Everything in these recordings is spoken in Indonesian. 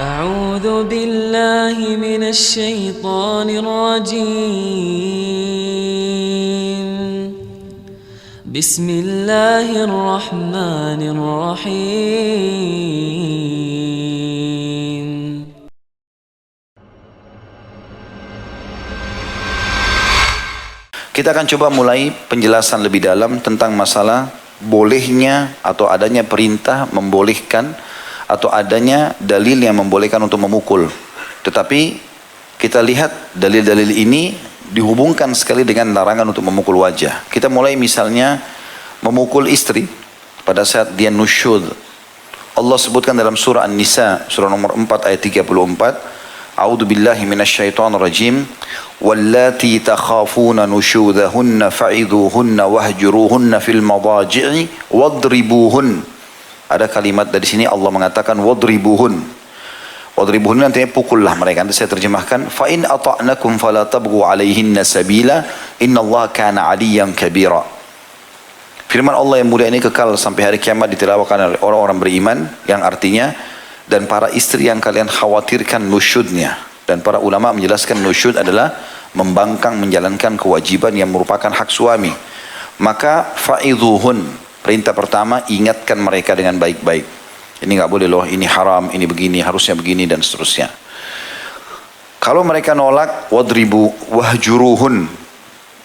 أعوذ بالله من الشيطان الرجيم بسم الله الرحمن الرحيم Kita akan coba mulai penjelasan lebih dalam tentang masalah bolehnya atau adanya perintah membolehkan atau adanya dalil yang membolehkan untuk memukul. Tetapi kita lihat dalil-dalil ini dihubungkan sekali dengan larangan untuk memukul wajah. Kita mulai misalnya memukul istri pada saat dia nusyud. Allah sebutkan dalam surah An-Nisa, surah nomor 4 ayat 34, A'udzu billahi minasyaitonir rajim. Wallati takhafuna nusyudahunna fa'idhuhunna wahjuruhunna fil madaji'i wadribuhun. Ada kalimat dari sini Allah mengatakan wadribuhun. Wadribuhun nantinya pukullah mereka. Nanti saya terjemahkan, fa in ata'nakum fala tabghu 'alaihinna sabila innallaha kana 'aliyyan kabira. Firman Allah yang mulia ini kekal sampai hari kiamat ditelawakan oleh orang-orang beriman, yang artinya dan para istri yang kalian khawatirkan nusyudnya. Dan para ulama menjelaskan nusyud adalah membangkang menjalankan kewajiban yang merupakan hak suami. Maka fa'idhuhun, perintah pertama, ingatkan mereka dengan baik-baik. Ini nggak boleh loh, ini haram, ini begini, harusnya begini dan seterusnya. Kalau mereka nolak, wadribu wahjuruhun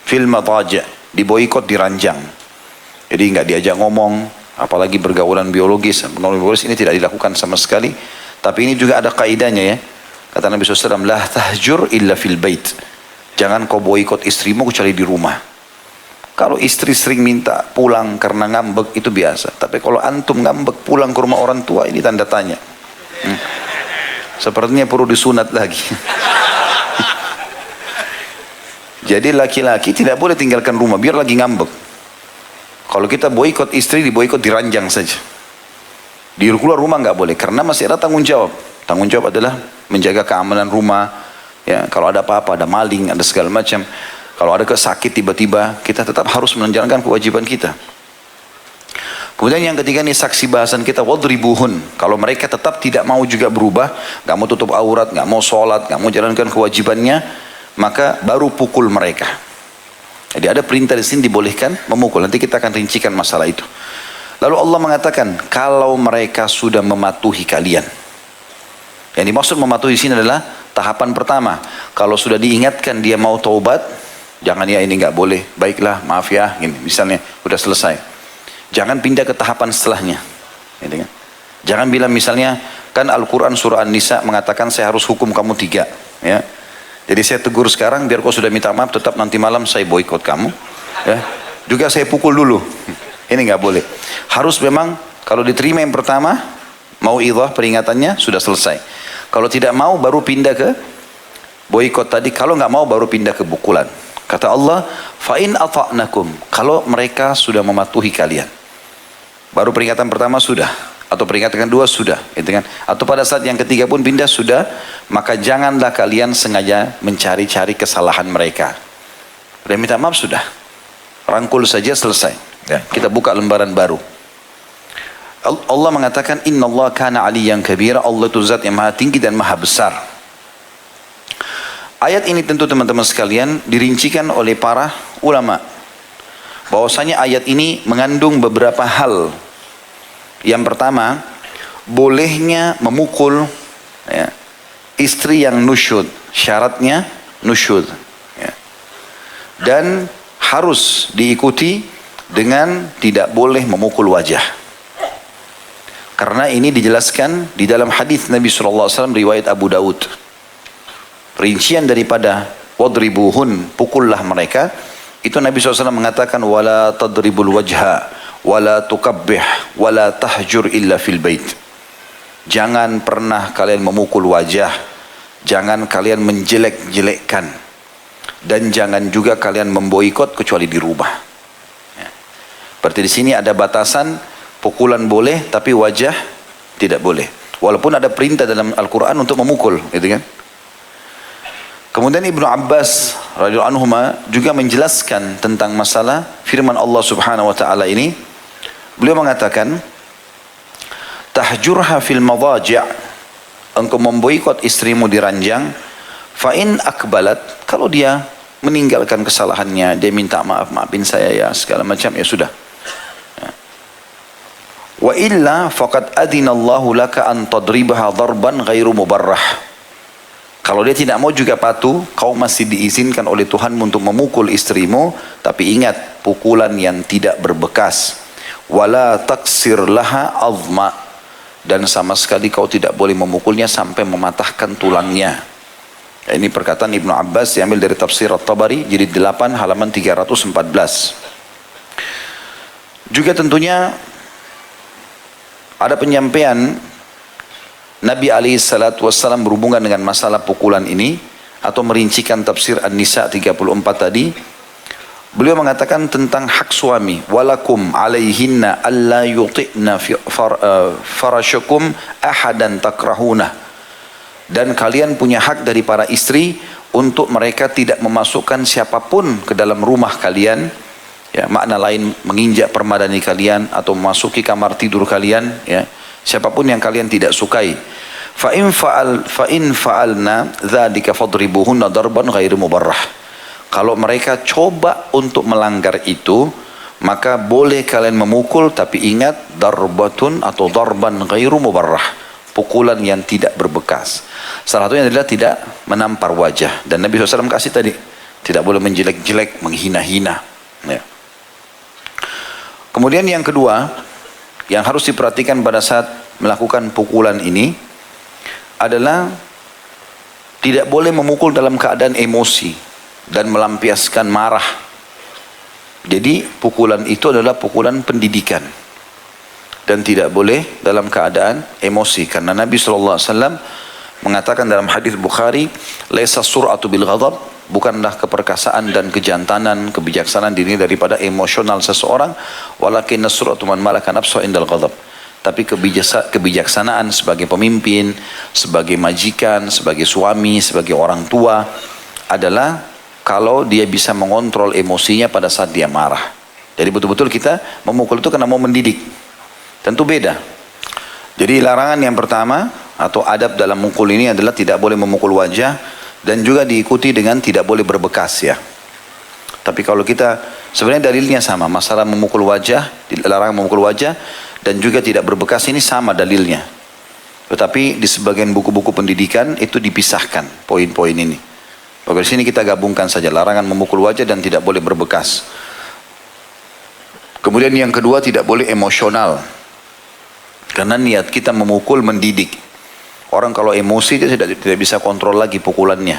fil madaji', diboikot, diranjang. Jadi nggak diajak ngomong, apalagi bergaulan biologis. Bergaulan biologis ini tidak dilakukan sama sekali. Tapi ini juga ada kaidahnya ya. Kata Nabi SAW, la tahjur illa fil bait. Jangan kau boikot istrimu kecuali di rumah. Kalau istri sering minta pulang karena ngambek itu biasa. Tapi kalau antum ngambek pulang ke rumah orang tua, ini tanda tanya. Sepertinya perlu disunat lagi. Jadi laki-laki tidak boleh tinggalkan rumah biar lagi ngambek. Kalau kita boikot istri, diboikot, diranjang saja. Di keluar rumah nggak boleh, karena masih ada tanggung jawab. Tanggung jawab adalah menjaga keamanan rumah. Ya, kalau ada apa-apa, ada maling, ada segala macam. Kalau ada sakit tiba-tiba, kita tetap harus menjalankan kewajiban kita. Kemudian yang ketiga ini saksi bahasan kita, wadribuhun. Kalau mereka tetap tidak mau juga berubah, nggak mau tutup aurat, nggak mau sholat, nggak mau jalankan kewajibannya, maka baru pukul mereka. Jadi ada perintah di sini dibolehkan memukul. Nanti kita akan rincikan masalah itu. Lalu Allah mengatakan, kalau mereka sudah mematuhi kalian. Yang dimaksud mematuhi di sini adalah tahapan pertama. Kalau sudah diingatkan dia mau taubat, jangan ya ini nggak boleh. Baiklah, maaf ya, gini. Misalnya sudah selesai. Jangan pindah ke tahapan setelahnya. Gitu kan? Jangan bilang misalnya, kan Al-Quran surah An-Nisa mengatakan saya harus hukum kamu 3. Ya. Jadi saya tegur sekarang, biar kau sudah minta maaf, tetap nanti malam saya boikot kamu. Ya. Juga saya pukul dulu. Ini nggak boleh. Harus memang kalau diterima yang pertama, mau idhah peringatannya sudah selesai. Kalau tidak mau baru pindah ke boikot tadi. Kalau nggak mau baru pindah ke pukulan. Kata Allah, fa in ata'nakum, kalau mereka sudah mematuhi kalian. Baru peringatan pertama sudah, atau peringatan kedua sudah, gitu kan? Atau pada saat yang ketiga pun pindah sudah, maka janganlah kalian sengaja mencari-cari kesalahan mereka. Udah minta maaf sudah, rangkul saja selesai. Ya, kita buka lembaran baru. Allah mengatakan, innallaha kana 'aliyyan kabira. Allah itu zat yang maha tinggi dan maha besar. Ayat ini tentu teman-teman sekalian dirincikan oleh para ulama. Bahwasanya ayat ini mengandung beberapa hal. Yang pertama, bolehnya memukul ya, istri yang nusyud. Syaratnya nusyud. Ya. Dan harus diikuti dengan tidak boleh memukul wajah. Karena ini dijelaskan di dalam hadis Nabi SAW riwayat Abu Daud. Rincian daripada wadribuhun, pukullah mereka. Itu Nabi SAW mengatakan, wala tadribul wajha, wala tukabbih, wala tahjur illa fil bait. Jangan pernah kalian memukul wajah. Jangan kalian menjelek-jelekkan. Dan jangan juga kalian memboikot kecuali di rumah. Ya. Berarti di sini ada batasan. Pukulan boleh, tapi wajah tidak boleh. Walaupun ada perintah dalam Al-Quran untuk memukul, gitu kan? Kemudian Ibnu Abbas radhiyallahu anhu juga menjelaskan tentang masalah firman Allah Subhanahu wa taala ini. Beliau mengatakan, tahjurha fil madaji', engkau memboikot istrimu di ranjang, fa in akbalat, kalau dia meninggalkan kesalahannya, dia minta maaf, maafin saya ya, segala macam, ya sudah. Wa illa faqad adinallahu laka an tadribaha darban ghairu mubarrah. Kalau dia tidak mau juga patuh, kau masih diizinkan oleh Tuhan untuk memukul istrimu, tapi ingat, pukulan yang tidak berbekas. Wala taksir laha azma, dan sama sekali kau tidak boleh memukulnya sampai mematahkan tulangnya. Ini perkataan Ibnu Abbas diambil dari tafsir At-Tabari jilid 8 halaman 314. Juga tentunya ada penyampaian Nabi SAW berhubungan dengan masalah pukulan ini, atau merincikan tafsir An-Nisa 34 tadi. Beliau mengatakan tentang hak suami, walakum alaihinna alla yuti'na farasyakum ahadan takrahuna. Dan kalian punya hak dari para istri untuk mereka tidak memasukkan siapapun ke dalam rumah kalian. Ya, makna lain menginjak permadani kalian atau memasuki kamar tidur kalian, ya, siapapun yang kalian tidak sukai. Fa in fa'alna dzalika fadribuhunna darban ghairu mubarrah. Kalau mereka coba untuk melanggar itu, maka boleh kalian memukul, tapi ingat, darbatun atau darban ghairu mubarrah, pukulan yang tidak berbekas. Salah satunya adalah tidak menampar wajah, dan Nabi SAW kasih tadi, tidak boleh menjelek-jelek, menghina-hina, ya. Kemudian yang kedua, yang harus diperhatikan pada saat melakukan pukulan ini adalah tidak boleh memukul dalam keadaan emosi dan melampiaskan marah. Jadi pukulan itu adalah pukulan pendidikan dan tidak boleh dalam keadaan emosi, karena Nabi SAW mengatakan dalam hadis Bukhari, laisa sur'atu bil ghadab, bukanlah keperkasaan dan kejantanan, kebijaksanaan dini daripada emosional seseorang, walakin sur'atu man malaka nafsuhu indal ghadab. Tapi kebijaksanaan sebagai pemimpin, sebagai majikan, sebagai suami, sebagai orang tua adalah kalau dia bisa mengontrol emosinya pada saat dia marah. Jadi betul-betul kita memukul itu karena mau mendidik. Tentu beda. Jadi larangan yang pertama atau adab dalam mukul ini adalah tidak boleh memukul wajah, dan juga diikuti dengan tidak boleh berbekas, ya. Tapi kalau kita sebenarnya dalilnya sama, masalah memukul wajah, dilarang memukul wajah, dan juga tidak berbekas ini sama dalilnya. Tetapi di sebagian buku-buku pendidikan itu dipisahkan poin-poin ini. Maka di sini kita gabungkan saja larangan memukul wajah dan tidak boleh berbekas. Kemudian yang kedua, tidak boleh emosional. Karena niat kita memukul mendidik. Orang kalau emosi dia tidak bisa kontrol lagi pukulannya.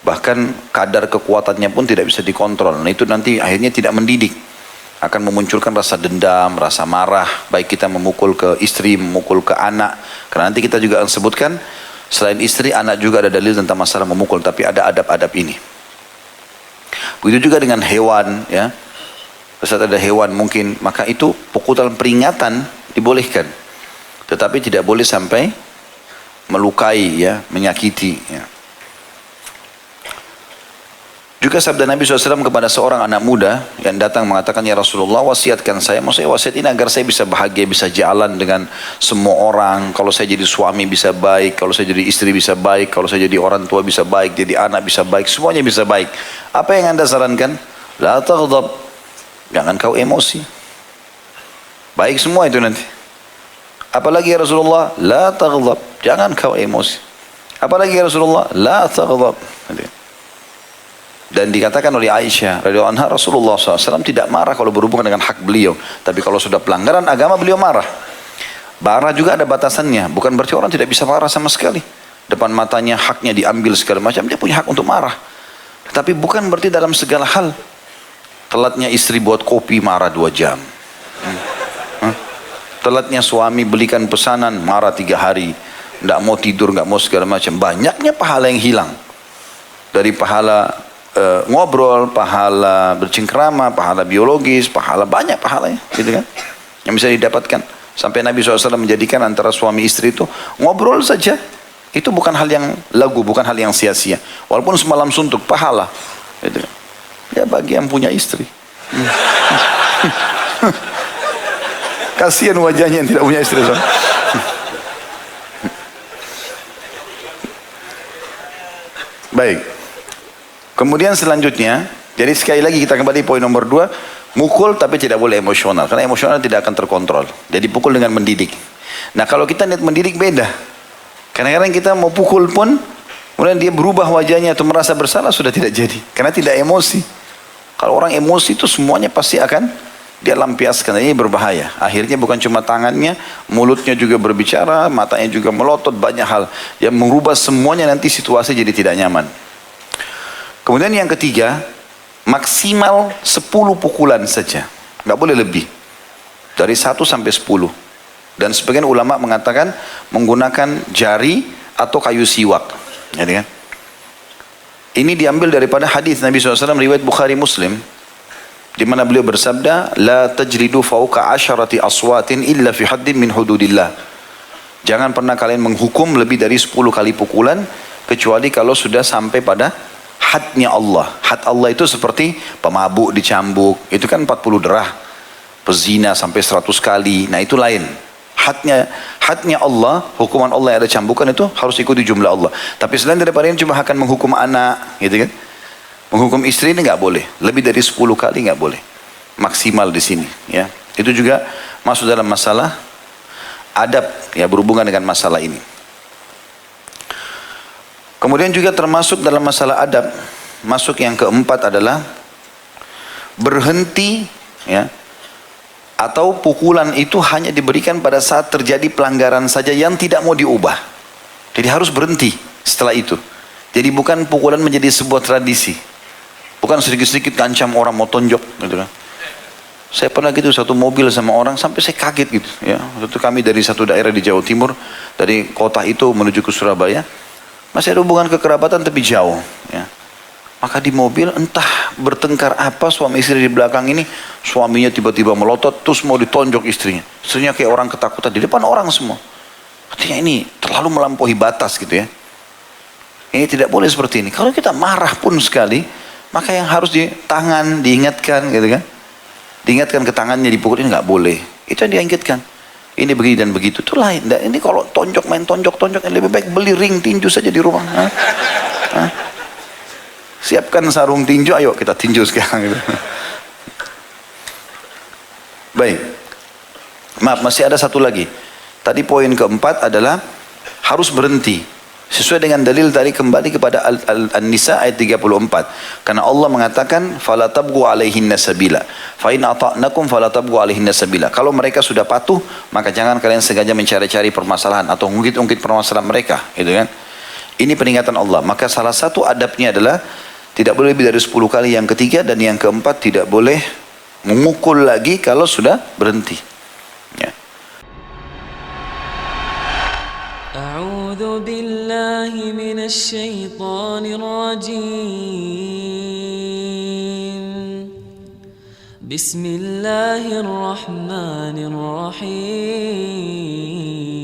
Bahkan kadar kekuatannya pun tidak bisa dikontrol. Nah itu nanti akhirnya tidak mendidik. Akan memunculkan rasa dendam, rasa marah. Baik kita memukul ke istri, memukul ke anak. Karena nanti kita juga akan sebutkan, selain istri, anak juga ada dalil tentang masalah memukul. Tapi ada adab-adab ini. Begitu juga dengan hewan, ya. Saat ada hewan mungkin, maka itu pukulan peringatan dibolehkan. Tetapi tidak boleh sampai melukai, ya, menyakiti, ya. Juga sabda Nabi SAW kepada seorang anak muda yang datang mengatakan, ya Rasulullah, wasiatkan saya. Maksudnya wasiat ini agar saya bisa bahagia, bisa jalan dengan semua orang. Kalau saya jadi suami bisa baik, kalau saya jadi istri bisa baik, kalau saya jadi orang tua bisa baik, jadi anak bisa baik, semuanya bisa baik. Apa yang Anda sarankan? La taghdab, jangan kau emosi. Baik semua itu nanti. Apalagi ya Rasulullah, la taghdab, jangan kau emosi. Apalagi ya Rasulullah, la taghdab. Dan dikatakan oleh Aisyah radhiyallahu anha, Rasulullah SAW tidak marah kalau berhubungan dengan hak beliau, tapi kalau sudah pelanggaran agama beliau marah. Marah juga ada batasannya, bukan berarti orang tidak bisa marah sama sekali. Depan matanya haknya diambil segala macam, dia punya hak untuk marah. Tapi bukan berarti dalam segala hal. Telatnya istri buat kopi marah 2 jam. Telatnya suami belikan pesanan marah 3 hari. Tidak mau tidur, tidak mau segala macam. Banyaknya pahala yang hilang. Dari pahala ngobrol, pahala bercengkrama, pahala biologis, pahala banyak pahalanya, gitu kan? Yang bisa didapatkan. Sampai Nabi SAW menjadikan antara suami istri itu ngobrol saja. Itu bukan hal yang lagu, bukan hal yang sia-sia. Walaupun semalam suntuk, pahala. Gitu. Ya bagi yang punya istri. Kasihan wajahnya yang tidak punya istri. Baik. Kemudian selanjutnya, jadi sekali lagi kita kembali poin nomor 2, mukul tapi tidak boleh emosional, karena emosional tidak akan terkontrol. Jadi pukul dengan mendidik. Nah kalau kita niat mendidik beda. Kadang-kadang kita mau pukul pun, kemudian dia berubah wajahnya atau merasa bersalah, sudah tidak jadi. Karena tidak emosi. Kalau orang emosi itu semuanya pasti akan dia lampiaskan. Ini berbahaya. Akhirnya bukan cuma tangannya, mulutnya juga berbicara, matanya juga melotot, banyak hal. Yang merubah semuanya, nanti situasi jadi tidak nyaman. Kemudian yang ketiga, maksimal 10 pukulan saja. Nggak boleh lebih. Dari 1 sampai 10. Dan sebagian ulama mengatakan menggunakan jari atau kayu siwak. Jadi kan? Ini diambil daripada hadis Nabi SAW riwayat Bukhari Muslim, di mana beliau bersabda, la tajridu fauqa asharati aswatin illa fi haddin min hududillah. Jangan pernah kalian menghukum lebih dari 10 kali pukulan, kecuali kalau sudah sampai pada hadnya Allah. Had Allah itu seperti pemabuk dicambuk, itu kan 40 derah. Pezina sampai 100 kali, nah itu lain. Hadnya Allah, hukuman Allah yang ada cambukan itu harus ikuti jumlah Allah. Tapi selain daripada ini cuma akan menghukum anak, gitu kan? Menghukum istri ini nggak boleh. Lebih dari 10 kali nggak boleh. Maksimal di sini, ya. Itu juga masuk dalam masalah adab, ya, berhubungan dengan masalah ini. Kemudian juga termasuk dalam masalah adab, masuk yang keempat adalah berhenti, ya. Atau pukulan itu hanya diberikan pada saat terjadi pelanggaran saja yang tidak mau diubah. Jadi harus berhenti setelah itu. Jadi bukan pukulan menjadi sebuah tradisi. Bukan sedikit-sedikit ngancam orang mau tonjok gitu kan. Saya pernah gitu satu mobil sama orang sampai saya kaget gitu ya. Waktu itu kami dari satu daerah di Jawa Timur, dari kota itu menuju ke Surabaya. Masih ada hubungan kekerabatan tapi jauh ya. Maka di mobil entah bertengkar apa suami istri di belakang ini, suaminya tiba-tiba melotot terus mau ditonjok istrinya. Istrinya kayak orang ketakutan di depan orang semua. Artinya ini terlalu melampaui batas gitu ya. Ini tidak boleh seperti ini. Kalau kita marah pun sekali, maka yang harus di tangan diingatkan gitu kan. Diingatkan ke tangannya dipukulin nggak boleh. Itu yang diingatkan. Ini begini dan begitu. Itu lain. Dan ini kalau tonjok main tonjok lebih baik beli ring tinju saja di rumah. Hah? Siapkan sarung tinju, ayo kita tinju sekarang gitu. Baik. Maaf, masih ada satu lagi. Tadi poin keempat adalah harus berhenti. Sesuai dengan dalil tadi kembali kepada An-Nisa ayat 34. Karena Allah mengatakan fala tabghu alaihinna sabila. Fa in ata'nakum fala tabghu alaihinna sabila. Kalau mereka sudah patuh, maka jangan kalian sengaja mencari-cari permasalahan atau ngungkit-ungkit permasalahan mereka, gitu kan? Ini peringatan Allah. Maka salah satu adabnya adalah tidak boleh lebih dari 10 kali. Yang ketiga dan yang keempat tidak boleh memukul lagi kalau sudah berhenti. Ya. A'udzu billahi minasy syaithanir rajim. Bismillahirrahmanirrahim.